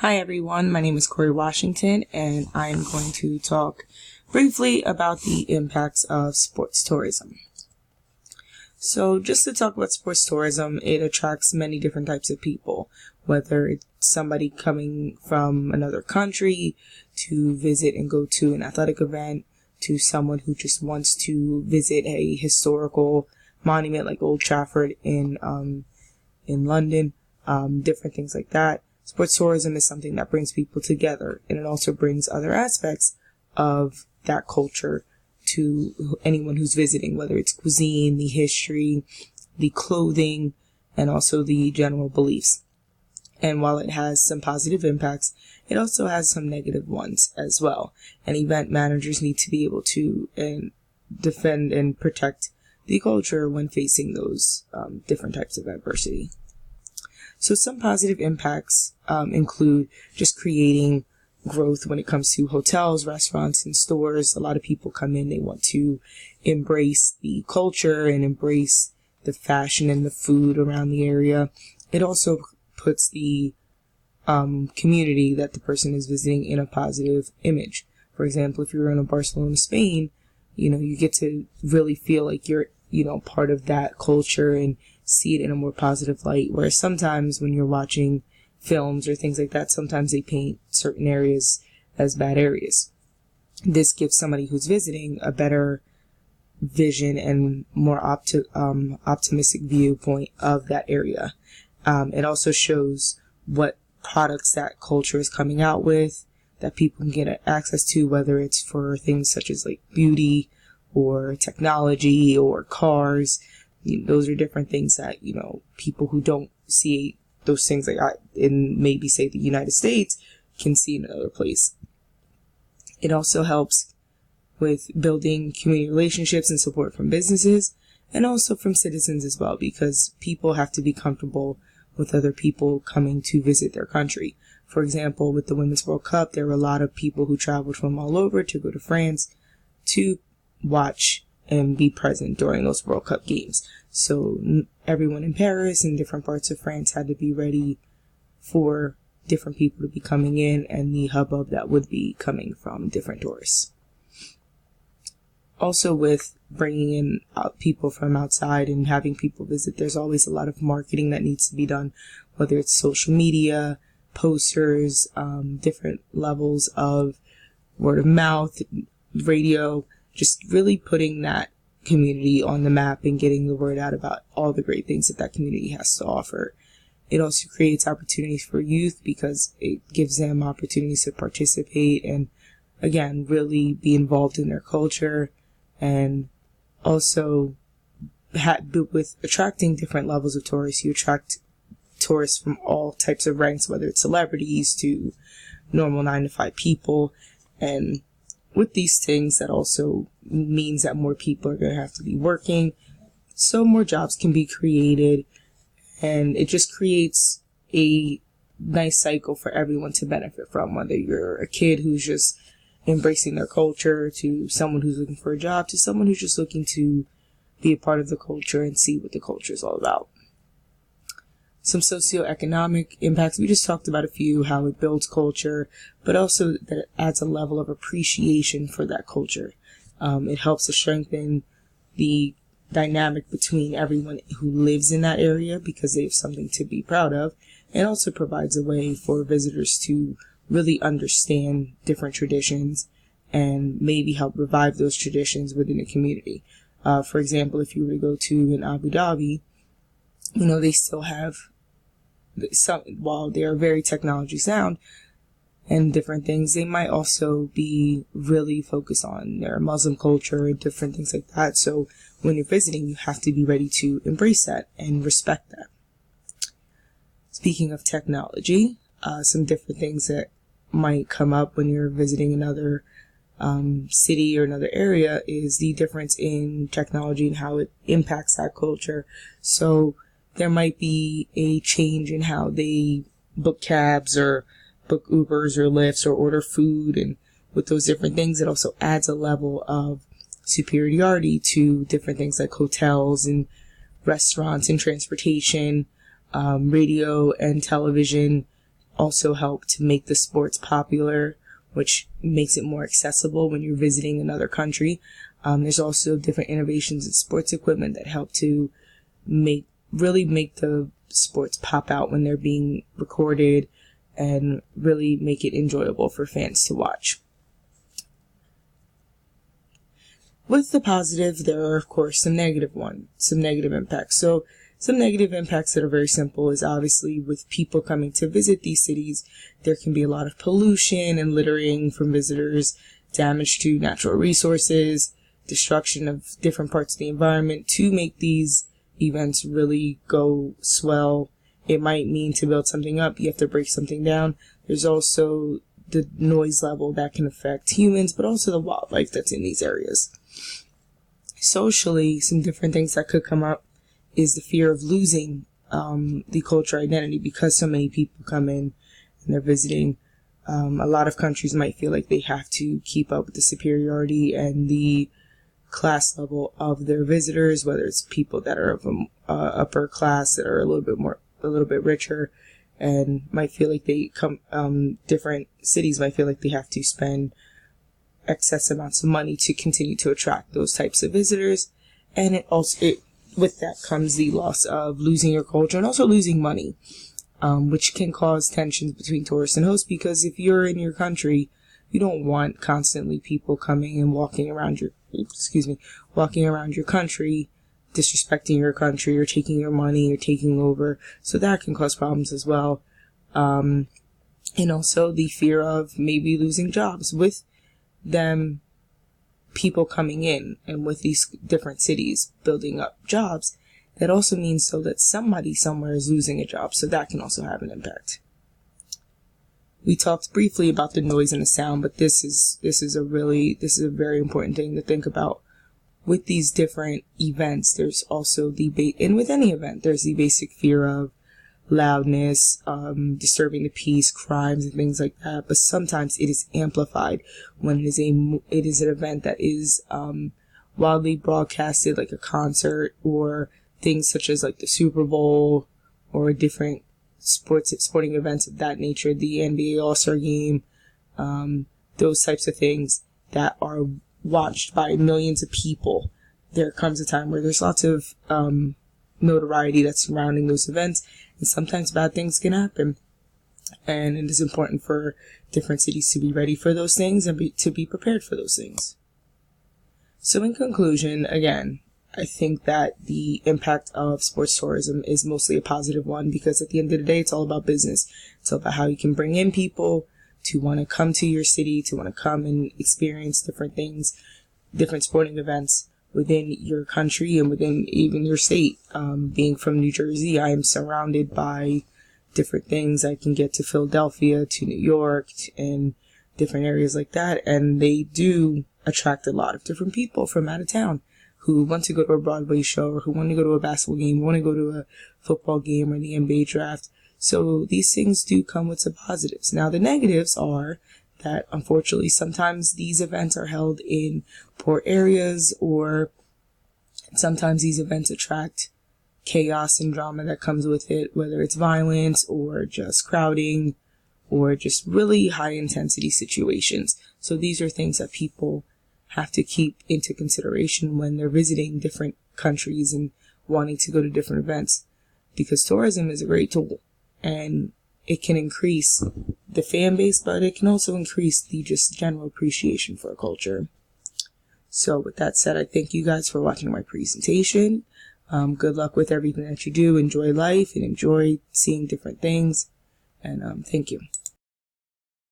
Hi everyone, my name is Corey Washington and I am going to talk briefly about the impacts of sports tourism. So just to talk about sports tourism, it attracts many different types of people, whether it's somebody coming from another country to visit and go to an athletic event, to someone who just wants to visit a historical monument like Old Trafford in London, different things like that. Sports tourism is something that brings people together, and it also brings other aspects of that culture to anyone who's visiting, whether it's cuisine, the history, the clothing, and also the general beliefs. And while it has some positive impacts, it also has some negative ones as well. And event managers need to be able to defend and protect the culture when facing those different types of adversity. So some positive impacts include just creating growth when it comes to hotels, restaurants, and stores. A lot of people come in, they want to embrace the culture and embrace the fashion and the food around the area. It also puts the community that the person is visiting in a positive image. For example, if you're in Barcelona, Spain, you get to really feel like you're, part of that culture and see it in a more positive light. Whereas sometimes when you're watching films or things like that, sometimes they paint certain areas as bad areas. This gives somebody who's visiting a better vision and more optimistic viewpoint of that area. It also shows what products that culture is coming out with that people can get access to, whether it's for things such as like beauty or technology or cars. Those are different things that, people who don't see those things like in maybe say the United States can see in another place. It also helps with building community relationships and support from businesses and also from citizens as well, because people have to be comfortable with other people coming to visit their country. For example, with the Women's World Cup, there were a lot of people who traveled from all over to go to France to watch and be present during those World Cup games. So everyone in Paris and different parts of France had to be ready for different people to be coming in and the hubbub that would be coming from different tourists. Also, with bringing in people from outside and having people visit, there's always a lot of marketing that needs to be done, whether it's social media, posters, different levels of word of mouth, radio, just really putting that community on the map and getting the word out about all the great things that community has to offer. It also creates opportunities for youth because it gives them opportunities to participate and, again, really be involved in their culture. And also, with attracting different levels of tourists, you attract tourists from all types of ranks, whether it's celebrities to normal 9-to-5 people. And with these things, that also means that more people are going to have to be working, so more jobs can be created, and it just creates a nice cycle for everyone to benefit from, whether you're a kid who's just embracing their culture, to someone who's looking for a job, to someone who's just looking to be a part of the culture and see what the culture is all about. Some socioeconomic impacts, we just talked about a few, how it builds culture, but also that it adds a level of appreciation for that culture. It helps to strengthen the dynamic between everyone who lives in that area because they have something to be proud of, and also provides a way for visitors to really understand different traditions and maybe help revive those traditions within the community. For example, if you were to go to an Abu Dhabi, they still have while they are very technology sound and different things, they might also be really focused on their Muslim culture and different things like that. So when you're visiting, you have to be ready to embrace that and respect that. Speaking of technology, some different things that might come up when you're visiting another city or another area is the difference in technology and how it impacts that culture. So there might be a change in how they book cabs or book Ubers or Lyfts or order food, and with those different things, it also adds a level of superiority to different things like hotels and restaurants and transportation, radio and television, also help to make the sports popular, which makes it more accessible when you're visiting another country. There's also different innovations in sports equipment that help to really make the sports pop out when they're being recorded and really make it enjoyable for fans to watch. With the positive, there are, of course, some negative impacts. So some negative impacts that are very simple is obviously with people coming to visit these cities, there can be a lot of pollution and littering from visitors, damage to natural resources, destruction of different parts of the environment. To make these events really go swell, it might mean to build something up, you have to break something down. There's also the noise level that can affect humans, but also the wildlife that's in these areas. Socially, some different things that could come up is the fear of losing the cultural identity because so many people come in and they're visiting. A lot of countries might feel like they have to keep up with the superiority and the class level of their visitors, whether it's people that are of upper class that are a little bit richer, and might feel like different cities might feel like they have to spend excess amounts of money to continue to attract those types of visitors. And with that comes the loss of losing your culture and also losing money, which can cause tensions between tourists and hosts, because if you're in your country, you don't want constantly people coming and walking around your country, disrespecting your country or taking your money or taking over. So that can cause problems as well. And also the fear of maybe losing jobs with them, people coming in and with these different cities building up jobs. That also means so that somebody somewhere is losing a job. So that can also have an impact. We talked briefly about the noise and the sound, but this is a very important thing to think about. With these different events, there's also and with any event, there's the basic fear of loudness, disturbing the peace, crimes, and things like that. But sometimes it is amplified when it is an event that is wildly broadcasted, like a concert, or things such as like the Super Bowl or different sporting events of that nature, the NBA All-Star Game, those types of things that are watched by millions of people. There comes a time where there's lots of notoriety that's surrounding those events, and sometimes bad things can happen. And it is important for different cities to be ready for those things and to be prepared for those things. So in conclusion, again, I think that the impact of sports tourism is mostly a positive one, because at the end of the day, it's all about business. It's all about how you can bring in people to want to come to your city, to want to come and experience different things, different sporting events within your country and within even your state. Being from New Jersey, I am surrounded by different things. I can get to Philadelphia, to New York, and different areas like that, and they do attract a lot of different people from out of town who want to go to a Broadway show, or who want to go to a basketball game, want to go to a football game or the NBA draft. So these things do come with some positives. Now, the negatives are that, unfortunately, sometimes these events are held in poor areas, or sometimes these events attract chaos and drama that comes with it, whether it's violence or just crowding or just really high intensity situations. So these are things that people have to keep into consideration when they're visiting different countries and wanting to go to different events, because tourism is a great tool and it can increase the fan base, but it can also increase the just general appreciation for a culture. So with that said, I thank you guys for watching my presentation. Good luck with everything that you do. Enjoy life and enjoy seeing different things. And thank you.